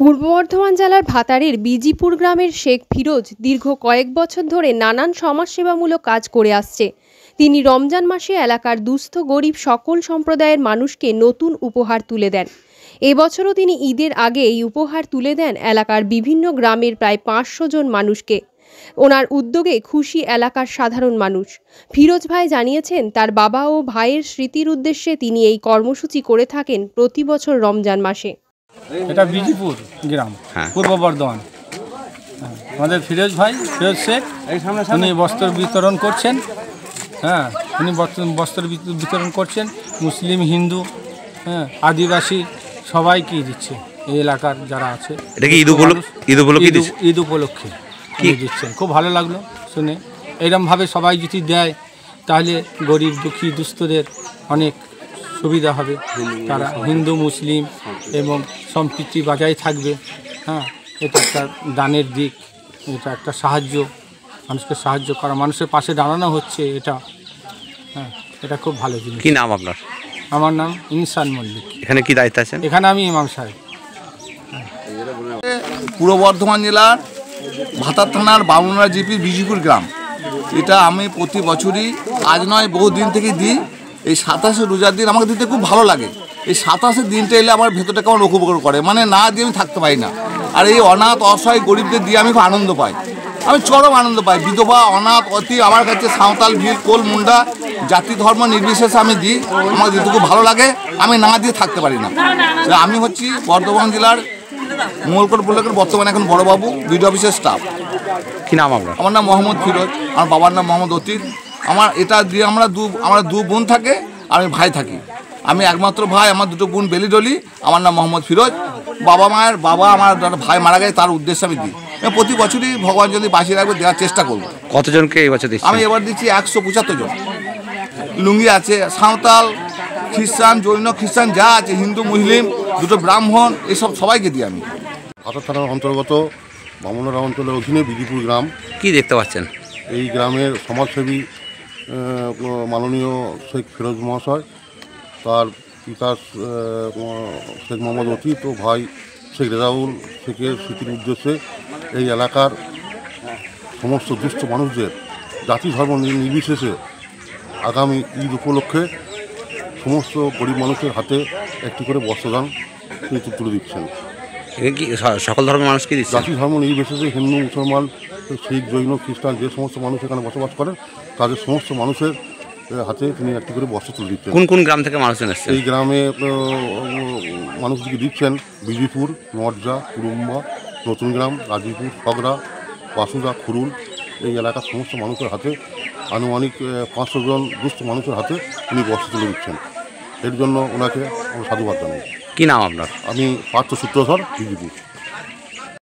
পূর্ব বর্ধমান জেলার ভাতারের বিজিপুর গ্রামের শেখ ফিরোজ দীর্ঘ কয়েক বছর ধরে নানান সমাজসেবামূলক কাজ করে আসছে। তিনি রমজান মাসে এলাকার দুস্থ গরিব সকল সম্প্রদায়ের মানুষকে নতুন উপহার তুলে দেন। এবছরও তিনি ঈদের আগে এই উপহার তুলে দেন এলাকার বিভিন্ন গ্রামের প্রায় 500 জন মানুষকে। ওনার উদ্যোগে খুশি এলাকার সাধারণ মানুষ। ফিরোজ ভাই জানিয়েছেন, তার বাবা ও ভাইয়ের স্মৃতির উদ্দেশ্যে তিনি এই কর্মসূচি করে থাকেন প্রতি বছর রমজান মাসে। এটা বিজিপুর গ্রাম, পূর্ব বর্ধমান। আমাদের ফিরোজ ভাই, ফিরোজ শেখ, উনি বস্ত্র বিতরণ করছেন। উনি বস্ত্র বিতরণ করছেন মুসলিম, হিন্দু, আদিবাসী সবাইকে দিচ্ছে এই এলাকার যারা আছে। এটা কি ঈদ উপলক্ষে দিচ্ছেন। খুব ভালো লাগলো শুনে। এরকমভাবে সবাই যদি দেয় তাহলে গরিব দুঃখী দুস্থদের অনেক সুবিধা হবে। তারা হিন্দু মুসলিম এবং সম্প্রীতি বজায় থাকবে। এটা একটা দানের দিক, এটা একটা সাহায্য, মানুষকে সাহায্য করা, মানুষের পাশে দাঁড়ানো হচ্ছে। এটা খুব ভালো জিনিস। কি নাম আপনার? আমার নাম ইনসান মল্লিক। এখানে কি দায়িত্ব আছেন? এখানে আমি ইমাম সাহেব। পূর্ব বর্ধমান জেলার ভাতার থানার বামুনরা জিপি বিজিপুর গ্রাম। এটা আমি প্রতি বছরই, আজ নয় বহুদিন থেকে দিই। এই 27 রোজার দিন আমাকে দিতে খুব ভালো লাগে। এই 27 দিনটা এলে আমার ভেতরটা কেমন উপভোগ করে, মানে না দিয়ে আমি থাকতে পারি না। আর এই অনাথ অসহায় গরিবদের দিয়ে আমি খুব আনন্দ পাই, আমি চরম আনন্দ পাই। বিধবা, অনাথ, অতি আমার কাছে সাঁওতাল, ভিল, কোল, মুন্ডা, জাতি ধর্ম নির্বিশেষে আমি দিই। আমার দিতে খুব ভালো লাগে, আমি না দিয়ে থাকতে পারি না। আমি হচ্ছি বর্ধমান জেলার মঙ্গলকোট ব্লকের বর্তমানে এখন বড়বাবু বিডিও অফিসের স্টাফ। কি নাম আপনার? আমার নাম মোহাম্মদ ফিরোজ, আমার বাবার নাম মোহাম্মদ অতীত। আমার এটা দিয়ে আমরা দু বোন থাকে, আমি ভাই থাকি। আমি একমাত্র ভাই, আমার দুটো বোন বেলিডলি। আমার নাম মোহাম্মদ ফিরোজ। বাবা আমার ভাই মারা গেছে, তার উদ্দেশ্যে আমি দিই। প্রতি বছরই ভগবান যদি বাঁচিয়ে রাখবে দেওয়ার চেষ্টা করবো। কতজনকে এই বছর দিচ্ছি? আমি এবার দিচ্ছি 175 জন। লুঙ্গি আছে, সাঁওতাল, খ্রিস্টান, জৈন খ্রিস্টান যা আছে, হিন্দু মুসলিম, দুটো ব্রাহ্মণ, এসব সবাইকে দিই আমি। ভাতার থানার অন্তর্গত বামুনরা অঞ্চলের অধীনে বিজিপুর গ্রাম। কি দেখতে পাচ্ছেন? এই গ্রামের সমাজসেবী মাননীয় শেখ ফিরোজ মহাশয়, তার পিতা শেখ মোহাম্মদ অতীত ও ভাই শেখ রেজাউল শেখের স্মৃতির উদ্দেশ্যে এই এলাকার সমস্ত দুস্থ মানুষদের জাতি ধর্ম নির্বিশেষে আগামী ঈদ উপলক্ষে সমস্ত গরিব মানুষের হাতে একটি করে বস্ত্রদান তুলে দিচ্ছেন। কি সকল ধর্মের মানুষকে দিচ্ছেন? জাতি ধর্ম নির্বিশেষে হিন্দু, মুসলমান, শিখ, জৈন, খ্রিস্টান যে সমস্ত মানুষ এখানে বসবাস করেন তাদের সমস্ত মানুষের হাতে তিনি একটি করে বস্ত্র তুলে দিচ্ছেন। কোন কোন গ্রাম থেকে মানুষজন এসেছে? এই গ্রামে মানুষদিকে দিচ্ছেন বিজিপুর, নরজা, কুরুম্বা, নতুন গ্রাম, রাজীপুর, ফগরা, বাসুদা, খুরুল। এই এলাকার সমস্ত মানুষের হাতে আনুমানিক 500 জন দুস্থ মানুষের হাতে উনি বস্ত্র তুলে দিচ্ছেন। এর জন্য ওনাকে সাধুবাদ জানাই। কি নাম আপনার? আমি পার্থ সূত্রধর, বিজিপুর।